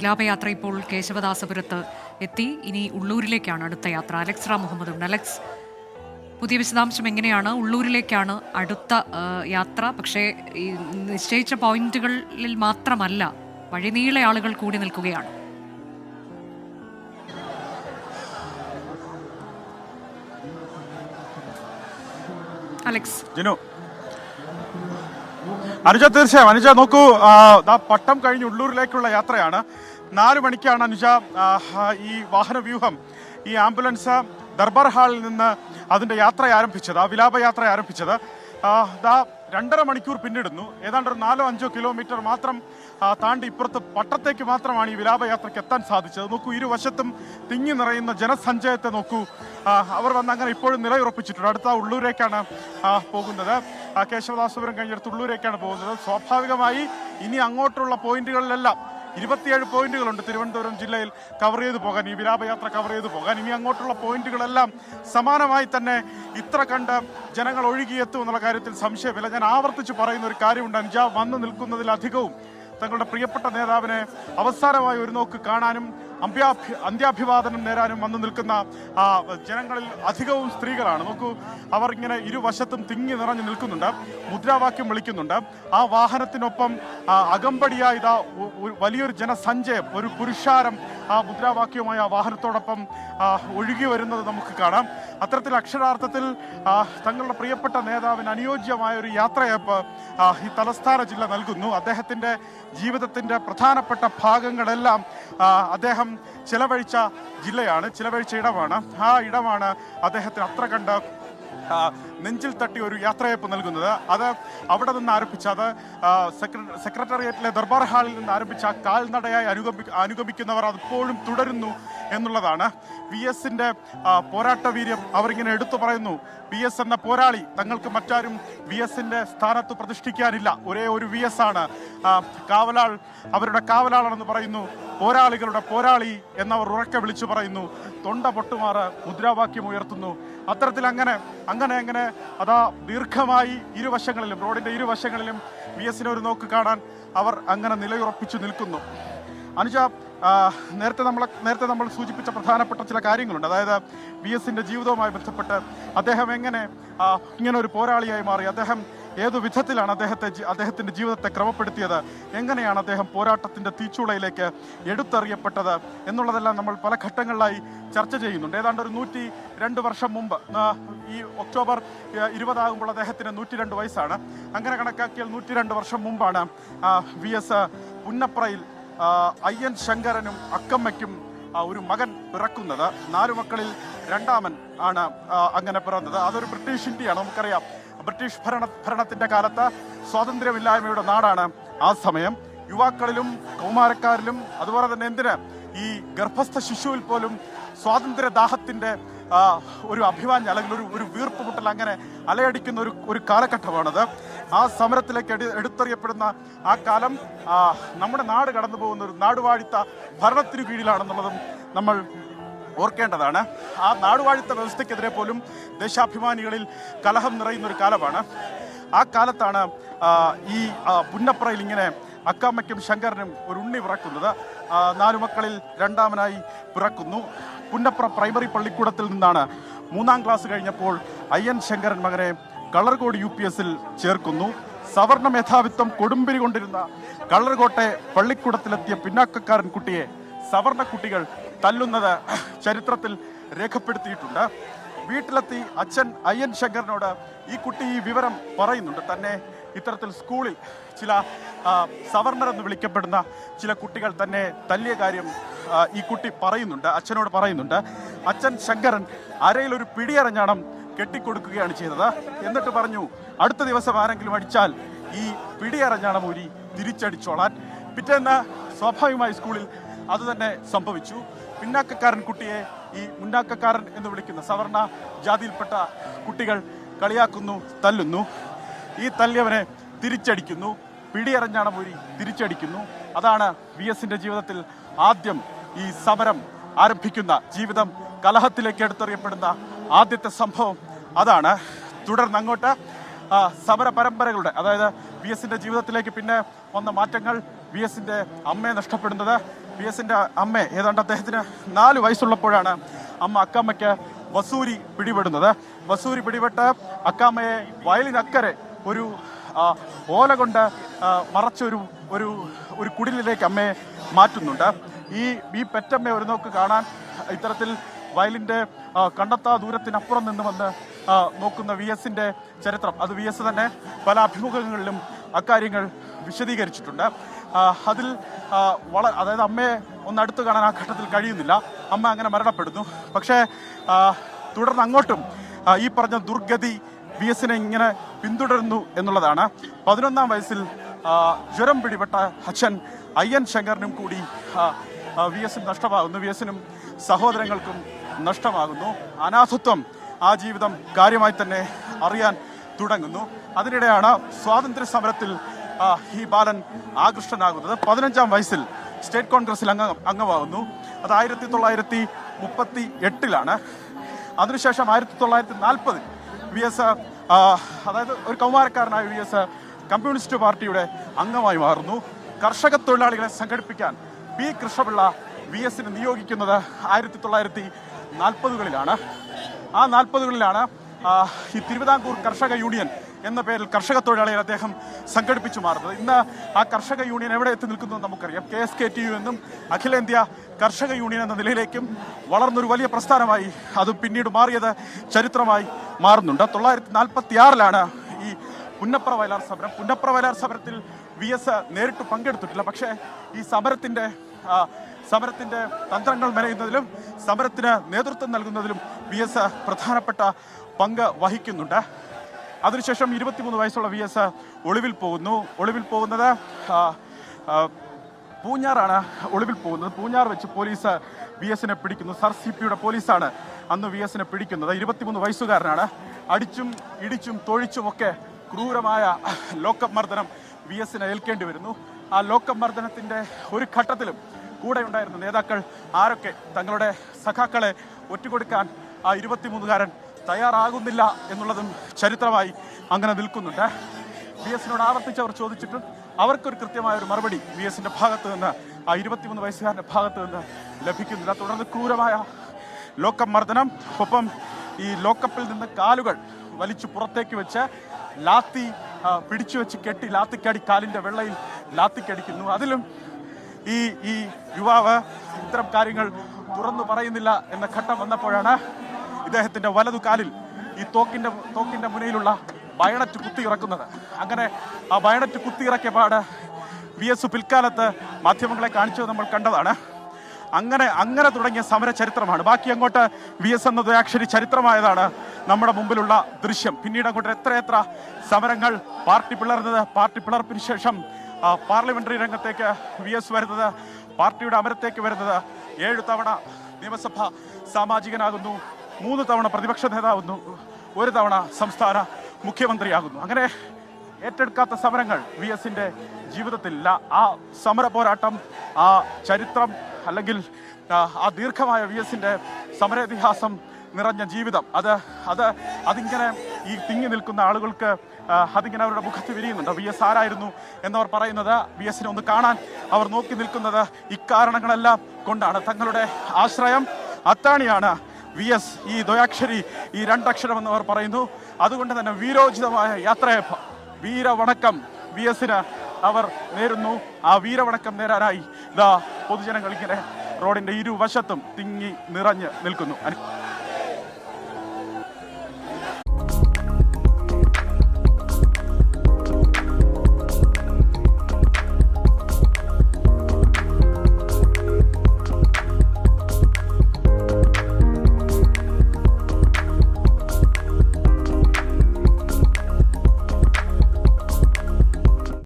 വിലാപയാത്ര ഇപ്പോൾ കേശവദാസപുരത്ത് എത്തി. ഇനി ഉള്ളൂരിലേക്കാണ് അടുത്ത യാത്ര. അലക്സ് റാം മുഹമ്മദ് ഉണ്ട്. അലക്സ്, പുതിയ വിശദാംശം എങ്ങനെയാണ്? ഉള്ളൂരിലേക്കാണ് അടുത്ത യാത്ര. പക്ഷേ ഈ നിശ്ചയിച്ച പോയിന്റുകളിൽ മാത്രമല്ല, വഴിനീളെ ആളുകൾ കൂടി നിൽക്കുകയാണ്. അലക്സ്. അനുജ, തീർച്ചയായും അനുജ നോക്കൂ, പട്ടം കഴിഞ്ഞ് ഉള്ളൂരിലേക്കുള്ള യാത്രയാണ്. 4 മണിക്കാണ് അനുജ ഈ വാഹനവ്യൂഹം, ഈ ആംബുലൻസ് ദർബാർ ഹാളിൽ നിന്ന് അതിൻ്റെ യാത്ര ആരംഭിച്ചത്, ആ വിലാപയാത്ര ആരംഭിച്ചത്. 2.5 മണിക്കൂർ പിന്നിടുന്നു. ഏതാണ്ട് ഒരു 4-5 കിലോമീറ്റർ മാത്രം താണ്ടി ഇപ്പുറത്ത് പട്ടത്തേക്ക് മാത്രമാണ് ഈ വിലാപയാത്രയ്ക്ക് എത്താൻ സാധിച്ചത്. നോക്കൂ, ഇരുവശത്തും തിങ്ങി നിറയുന്ന ജനസഞ്ചയത്തെ നോക്കൂ. അവർ വന്ന് അങ്ങനെ ഇപ്പോഴും നിലയുറപ്പിച്ചിട്ടുണ്ട്. അടുത്ത ഉള്ളൂരേക്കാണ് പോകുന്നത്. കേശവദാസപുരം കഴിഞ്ഞെടുത്ത് ഉള്ളൂരേക്കാണ് പോകുന്നത്. സ്വാഭാവികമായി ഇനി അങ്ങോട്ടുള്ള പോയിന്റുകളിലെല്ലാം 27 പോയിന്റുകളുണ്ട് തിരുവനന്തപുരം ജില്ലയിൽ കവർ ചെയ്ത് പോകാൻ, ഈ വിലാപയാത്ര കവർ ചെയ്ത് പോകാൻ. ഇനി അങ്ങോട്ടുള്ള പോയിന്റുകളെല്ലാം സമാനമായി തന്നെ ഇത്ര കണ്ട് ജനങ്ങൾ ഒഴുകിയെത്തും എന്നുള്ള കാര്യത്തിൽ സംശയമില്ല. ഞാൻ ആവർത്തിച്ച് പറയുന്ന ഒരു കാര്യമുണ്ട് അനുജ, വന്നു നിൽക്കുന്നതിലധികവും തങ്ങളുടെ പ്രിയപ്പെട്ട നേതാവിനെ അവസാനമായി ഒരു നോക്ക് കാണാനും അന്ത്യാഭിവാദനം നേരാനും വന്നു നിൽക്കുന്ന ജനങ്ങളിൽ അധികവും സ്ത്രീകളാണ്. നോക്കൂ, അവർ ഇങ്ങനെ ഇരുവശത്തും തിങ്ങി നിറഞ്ഞു നിൽക്കുന്നുണ്ട്, മുദ്രാവാക്യം വിളിക്കുന്നുണ്ട്. ആ വാഹനത്തിനൊപ്പം അകമ്പടിയായി ഇതാ വലിയൊരു ജനസഞ്ചയം, ഒരു പുരുഷാരം ആ മുദ്രാവാക്യവുമായി ആ വാഹനത്തോടൊപ്പം ഒഴുകി വരുന്നത് നമുക്ക് കാണാം. അത്തരത്തിൽ അക്ഷരാർത്ഥത്തിൽ തങ്ങളുടെ പ്രിയപ്പെട്ട നേതാവിന് അനുയോജ്യമായ ഒരു യാത്രയപ്പ് ഈ തലസ്ഥാന ജില്ല നൽകുന്നു. അദ്ദേഹത്തിൻ്റെ ജീവിതത്തിൻ്റെ പ്രധാനപ്പെട്ട ഭാഗങ്ങളെല്ലാം അദ്ദേഹം ചിലവഴിച്ച ജില്ലയാണ്, ചിലവഴിച്ച ഇടമാണ്. ആ ഇടമാണ് അദ്ദേഹത്തിന് അത്ര കണ്ട് നെഞ്ചിൽ തട്ടി ഒരു യാത്രയപ്പ് നൽകുന്നത്. അത് അവിടെ നിന്ന് ആരംഭിച്ച, അത് സെക്രട്ടേറിയറ്റിലെ ദർബാർ ഹാളിൽ നിന്ന് ആരംഭിച്ച കാൽനടയായി അനുഗമിക്കുന്നവർ അതിപ്പോഴും തുടരുന്നു എന്നുള്ളതാണ്. VSന്റെ പോരാട്ട വീര്യം അവരിങ്ങനെ എടുത്തു പറയുന്നു. VS എന്ന പോരാളി, തങ്ങൾക്ക് മറ്റാരും VSന്റെ സ്ഥാനത്ത് പ്രതിഷ്ഠിക്കാനില്ല, ഒരേ ഒരു VS ആണ്. കാവലാൾ അവരുടെ കാവലാളാണെന്ന് പറയുന്നു. പോരാളികളുടെ പോരാളി എന്നവർ ഉറക്കെ വിളിച്ചു പറയുന്നു. തൊണ്ട പൊട്ടുമാറ് മുദ്രാവാക്യം ഉയർത്തുന്നു. അത്തരത്തിൽ അങ്ങനെ അതാ ദീർഘമായി ഇരുവശങ്ങളിലും, റോഡിന്റെ ഇരുവശങ്ങളിലും VSനെ ഒരു നോക്ക് കാണാൻ അവർ അങ്ങനെ നിലയുറപ്പിച്ചു നിൽക്കുന്നു. അനുജ, നേരത്തെ നമ്മൾ സൂചിപ്പിച്ച പ്രധാനപ്പെട്ട ചില കാര്യങ്ങളുണ്ട്. അതായത് VSന്റെ ജീവിതവുമായി ബന്ധപ്പെട്ട് അദ്ദേഹം എങ്ങനെ ഇങ്ങനെ ഒരു പോരാളിയായി മാറി, അദ്ദേഹം ഏതു വിധത്തിലാണ് അദ്ദേഹത്തിൻ്റെ ജീവിതത്തെ ക്രമപ്പെടുത്തിയത്, എങ്ങനെയാണ് അദ്ദേഹം പോരാട്ടത്തിൻ്റെ തീച്ചൂളയിലേക്ക് എടുത്തെറിയപ്പെട്ടത് എന്നുള്ളതെല്ലാം നമ്മൾ പല ഘട്ടങ്ങളിലായി ചർച്ച ചെയ്യുന്നുണ്ട്. ഏതാണ്ട് ഒരു 102 വർഷം മുമ്പ്, ഈ ഒക്ടോബർ 20 ആകുമ്പോൾ അദ്ദേഹത്തിന് 102 വയസ്സാണ്. അങ്ങനെ കണക്കാക്കിയാൽ 102 വർഷം മുമ്പാണ് VS പുന്നപ്രയിൽ IN ശങ്കരനും അക്കമ്മയ്ക്കും ഒരു മകൻ പിറക്കുന്നത്. 4 മക്കളിൽ 2ാമൻ ആണ് അങ്ങനെ പിറന്നത്. അതൊരു ബ്രിട്ടീഷ് ഇന്ത്യയാണ്, നമുക്കറിയാം. ബ്രിട്ടീഷ് ഭരണത്തിന്റെ കാലത്ത് സ്വാതന്ത്ര്യമില്ലായ്മയുടെ നാടാണ് ആ സമയം. യുവാക്കളിലും കൗമാരക്കാരിലും അതുപോലെ തന്നെ ഈ ഗർഭസ്ഥ ശിശുവിൽ പോലും സ്വാതന്ത്ര്യദാഹത്തിന്റെ ഒരു അഭിവാഞ്ജ, അല്ലെങ്കിൽ ഒരു വീർപ്പുമുട്ടൽ അങ്ങനെ അലയടിക്കുന്ന ഒരു കാലഘട്ടമാണത്. ആ സമരത്തിലേക്ക് എടുത്തെറിയപ്പെടുന്ന ആ കാലം നമ്മുടെ നാട് കടന്നു പോകുന്ന ഒരു നാടുവാഴിത്ത ഭരണത്തിനു കീഴിലാണെന്നുള്ളതും നമ്മൾ ഓർക്കേണ്ടതാണ്. ആ നാടുവാഴിത്ത വ്യവസ്ഥയ്ക്കെതിരെ പോലും ദേശാഭിമാനികളിൽ കലഹം നിറയുന്ന ഒരു കാലമാണ്. ആ കാലത്താണ് ഈ പുന്നപ്രയിൽ ഇങ്ങനെ അക്കാമ്മയ്ക്കും ശങ്കരനും ഒരു ഉണ്ണി പിറക്കുന്നത്. 4 മക്കളിൽ 2ാമനായി പിറക്കുന്നു. പുന്നപ്ര പ്രൈമറി പള്ളിക്കൂടത്തിൽ നിന്നാണ് 3ാം ക്ലാസ് കഴിഞ്ഞപ്പോൾ IN ശങ്കരൻ മകനെ കളർകോട് UPSൽ ചേർക്കുന്നു. സവർണ മേധാവിത്വം കൊടുമ്പിരി കൊണ്ടിരുന്ന കളർകോട്ടെ പള്ളിക്കൂടത്തിലെത്തിയ പിന്നാക്കക്കാരൻ കുട്ടിയെ സവർണ കുട്ടികൾ തല്ലുന്നത് ചരിത്രത്തിൽ രേഖപ്പെടുത്തിയിട്ടുണ്ട്. വീട്ടിലെത്തി അച്ഛൻ IN ശങ്കരനോട് ഈ കുട്ടി ഈ വിവരം പറയുന്നുണ്ട്. തന്നെ ഇത്തരത്തിൽ സ്കൂളിൽ ചില സവർണരെന്ന് വിളിക്കപ്പെടുന്ന ചില കുട്ടികൾ തന്നെ തല്ലിയ കാര്യം ഈ കുട്ടി പറയുന്നുണ്ട്, അച്ഛനോട് പറയുന്നുണ്ട്. അച്ഛൻ ശങ്കരൻ അരയിലൊരു പിടിയരഞ്ഞാണം കെട്ടിക്കൊടുക്കുകയാണ് ചെയ്തത്. എന്നിട്ട് പറഞ്ഞു, അടുത്ത ദിവസം ആരെങ്കിലും അടിച്ചാൽ ഈ പിടിയരഞ്ഞാണം ഊരി തിരിച്ചടിച്ചോളാൻ. പിറ്റേന്ന് സ്വാഭാവികമായി സ്കൂളിൽ അതുതന്നെ സംഭവിച്ചു. പിന്നാക്കക്കാരൻ കുട്ടിയെ ഈ മുന്നാക്കക്കാരൻ എന്ന് വിളിക്കുന്ന സവർണ ജാതിയിൽപ്പെട്ട കുട്ടികൾ കളിയാക്കുന്നു, തല്ലുന്നു. ഈ തല്ലിയവനെ തിരിച്ചടിക്കുന്നു, പിടിയറഞ്ഞാണ് ഊരി തിരിച്ചടിക്കുന്നു. അതാണ് VSന്റെ ജീവിതത്തിൽ ആദ്യം ഈ സമരം ആരംഭിക്കുന്ന, ജീവിതം കലഹത്തിലേക്ക് എടുത്തെറിയപ്പെടുന്ന ആദ്യത്തെ സംഭവം അതാണ്. തുടർന്ന് അങ്ങോട്ട് സമര പരമ്പരകളുടെ, അതായത് VSന്റെ ജീവിതത്തിലേക്ക് പിന്നെ വന്ന മാറ്റങ്ങൾ, വി എസിൻ്റെ അമ്മയെ നഷ്ടപ്പെടുന്നത്. വി എസിൻ്റെ അമ്മ ഏതാണ്ട് അദ്ദേഹത്തിന് 4 വയസ്സുള്ളപ്പോഴാണ് അമ്മ അക്കാമ്മയ്ക്ക് വസൂരി പിടിപെടുന്നത്. വസൂരി പിടിപെട്ട് അക്കാമ്മയെ വയലിനക്കരെ ഒരു ഓല കൊണ്ട് മറച്ചൊരു ഒരു ഒരു കുടിലിലേക്ക് അമ്മയെ മാറ്റുന്നുണ്ട്. ഈ പെറ്റമ്മയെ ഒരു നോക്ക് കാണാൻ ഇത്തരത്തിൽ വയലിൻ്റെ കണ്ടെത്താ ദൂരത്തിനപ്പുറം നിന്ന് വന്ന് നോക്കുന്ന വി എസിൻ്റെ ചരിത്രം, അത് വി എസ് തന്നെ പല അഭിമുഖങ്ങളിലും അക്കാര്യങ്ങൾ വിശദീകരിച്ചിട്ടുണ്ട്. അതിൽ അതായത് അമ്മയെ ഒന്ന് അടുത്ത് കാണാൻ ആ ഘട്ടത്തിൽ കഴിയുന്നില്ല. അമ്മ അങ്ങനെ മരണപ്പെടുന്നു. പക്ഷേ തുടർന്ന് അങ്ങോട്ടും ഈ പറഞ്ഞ ദുർഗതി വി എസിനെ ഇങ്ങനെ പിന്തുടരുന്നു എന്നുള്ളതാണ്. 11ാം വയസ്സിൽ ജ്വരം പിടിപെട്ട അച്ഛൻ അയ്യൻ ശങ്കറിനും കൂടി വി എസിന് നഷ്ടമാകുന്നു. വി എസിനും സഹോദരങ്ങൾക്കും നഷ്ടമാകുന്നു. അനാഥത്വം ആ ജീവിതം കാര്യമായി തന്നെ അറിയാൻ തുടങ്ങുന്നു. അതിനിടെയാണ് സ്വാതന്ത്ര്യ സമരത്തിൽ ഈ ബാലൻ ആകൃഷ്ടനാകുന്നത്. 15ാം വയസ്സിൽ സ്റ്റേറ്റ് കോൺഗ്രസിൽ അംഗമാകുന്നു. അത് 1938 അതിനുശേഷം 1940 വി എസ് അതായത് ഒരു കൗമാരക്കാരനായ വി എസ് കമ്മ്യൂണിസ്റ്റ് പാർട്ടിയുടെ അംഗമായി മാറുന്നു. കർഷക തൊഴിലാളികളെ സംഘടിപ്പിക്കാൻ പി കൃഷ്ണപിള്ള വി എസിന് നിയോഗിക്കുന്നത് 1940കളിലാണ്. ആ 40കളിലാണ് ഈ തിരുവിതാംകൂർ കർഷക യൂണിയൻ എന്ന പേരിൽ കർഷക തൊഴിലാളികൾ അദ്ദേഹം സംഘടിപ്പിച്ചു മാറുന്നത്. ഇന്ന് ആ കർഷക യൂണിയൻ എവിടെ എത്തി നിൽക്കുന്നു നമുക്കറിയാം. KSKTU എന്നും അഖിലേന്ത്യാ കർഷക യൂണിയൻ എന്ന നിലയിലേക്കും വളർന്നൊരു വലിയ പ്രസ്ഥാനമായി അത് പിന്നീട് മാറിയത് ചരിത്രമായി മാറുന്നുണ്ട്. 1946 ഈ പുന്നപ്ര വയലാർ സമരം. പുന്നപ്ര വയലാർ സമരത്തിൽ വി എസ് നേരിട്ട് പങ്കെടുത്തിട്ടില്ല. പക്ഷേ ഈ സമരത്തിൻ്റെ തന്ത്രങ്ങൾ മെനയുന്നതിലും സമരത്തിന് നേതൃത്വം നൽകുന്നതിലും വി എസ് പ്രധാനപ്പെട്ട പങ്ക് വഹിക്കുന്നുണ്ട്. അതിനുശേഷം 23 വയസ്സുള്ള വി എസ് ഒളിവിൽ പോകുന്നത് പൂഞ്ഞാറാണ് ഒളിവിൽ പോകുന്നത്. പൂഞ്ഞാർ വെച്ച് പോലീസ് വി എസിനെ പിടിക്കുന്നു. സർ CPയുടെ പോലീസാണ് അന്ന് വി എസിനെ പിടിക്കുന്നത്. 23 വയസ്സുകാരനാണ്. അടിച്ചും ഇടിച്ചും തൊഴിച്ചും ഒക്കെ ക്രൂരമായ ലോക്കപ്പ് മർദ്ദനം വി എസിന് ഏൽക്കേണ്ടി വരുന്നു. ആ ലോക്കപ്പ് മർദ്ദനത്തിൻ്റെ ഒരു ഘട്ടത്തിലും കൂടെ ഉണ്ടായിരുന്ന നേതാക്കൾ ആരൊക്കെ തങ്ങളുടെ സഖാക്കളെ ഒറ്റുകൊടുക്കാൻ ആ 23കാരൻ തയ്യാറാകുന്നില്ല എന്നുള്ളതും ചരിത്രമായി അങ്ങനെ നിൽക്കുന്നുണ്ട്. വി എസിനോട് ആവർത്തിച്ചവർ ചോദിച്ചിട്ടും അവർക്കൊരു കൃത്യമായ ഒരു മറുപടി വി എസിൻ്റെ ഭാഗത്ത് നിന്ന് ആ 23 വയസ്സുകാരൻ്റെ ഭാഗത്ത് നിന്ന് ലഭിക്കുന്നില്ല. തുടർന്ന് ക്രൂരമായ ലോക്കപ്പ് മർദ്ദനം, ഒപ്പം ഈ ലോക്കപ്പിൽ നിന്ന് കാലുകൾ വലിച്ചു പുറത്തേക്ക് വെച്ച് ലാത്തി പിടിച്ചു വെച്ച് കെട്ടി ലാത്തിക്കടി, കാലിൻ്റെ വെള്ളയിൽ ലാത്തിക്കടിക്കുന്നു. അതിലും ഈ യുവാവ് ഇത്തരം കാര്യങ്ങൾ തുറന്നു പറയുന്നില്ല എന്ന ഘട്ടം വന്നപ്പോഴാണ് ഇദ്ദേഹത്തിൻ്റെ വലതു കാലിൽ ഈ തോക്കിൻ്റെ മുനയിലുള്ള ബയണറ്റ് കുത്തിയിറക്കുന്നത്. അങ്ങനെ ആ ബയണറ്റ് കുത്തിയിറക്കിയ പാട് വി എസ് പിൽക്കാലത്ത് മാധ്യമങ്ങളെ കാണിച്ചത് നമ്മൾ കണ്ടതാണ്. അങ്ങനെ തുടങ്ങിയ സമര ചരിത്രമാണ്. ബാക്കി അങ്ങോട്ട് വി എസ് എന്ന ദ്വയാക്ഷരി ചരിത്രമായതാണ് നമ്മുടെ മുമ്പിലുള്ള ദൃശ്യം. പിന്നീട് അങ്ങോട്ട് എത്രയെത്ര സമരങ്ങൾ, പാർട്ടി പിളർപ്പിന് ശേഷം പാർലമെന്ററി രംഗത്തേക്ക് വി എസ് വരുന്നത്, പാർട്ടിയുടെ അമരത്തേക്ക് വരുന്നത്, 7 തവണ നിയമസഭാ സാമാജികനാകുന്നു, 3 തവണ പ്രതിപക്ഷ നേതാവുന്നു, 1 തവണ സംസ്ഥാന മുഖ്യമന്ത്രിയാകുന്നു. അങ്ങനെ ഏറ്റെടുക്കാത്ത സമരങ്ങൾ വി എസിൻ്റെ ജീവിതത്തിലില്ല. ആ സമര പോരാട്ടം, ആ ചരിത്രം, അല്ലെങ്കിൽ ആ ദീർഘമായ വി എസിൻ്റെ സമരേതിഹാസം നിറഞ്ഞ ജീവിതം, അതിങ്ങനെ ഈ തിങ്ങി നിൽക്കുന്ന ആളുകൾക്ക് അതിങ്ങനെ അവരുടെ മുഖത്ത് വിരിയുന്നുണ്ട്. വി എസ് ആരായിരുന്നു എന്നവർ പറയുന്നത്, വി എസിനെ ഒന്ന് കാണാൻ അവർ നോക്കി നിൽക്കുന്നത് ഇക്കാരണങ്ങളെല്ലാം കൊണ്ടാണ്. തങ്ങളുടെ ആശ്രയം അത്താണിയാണ് വി എസ്. ഈ ദ്വയാക്ഷരി, ഈ 2 അക്ഷരം എന്നവർ പറയുന്നു. അതുകൊണ്ട് തന്നെ വീരോചിതമായ യാത്രയപ്പം, വീരവണക്കം വി എസിന് അവർ നേരുന്നു. ആ വീരവണക്കം നേരാനായി പൊതുജനങ്ങൾ ഇങ്ങനെ റോഡിൻ്റെ ഇരുവശത്തും തിങ്ങി നിറഞ്ഞ് നിൽക്കുന്നു.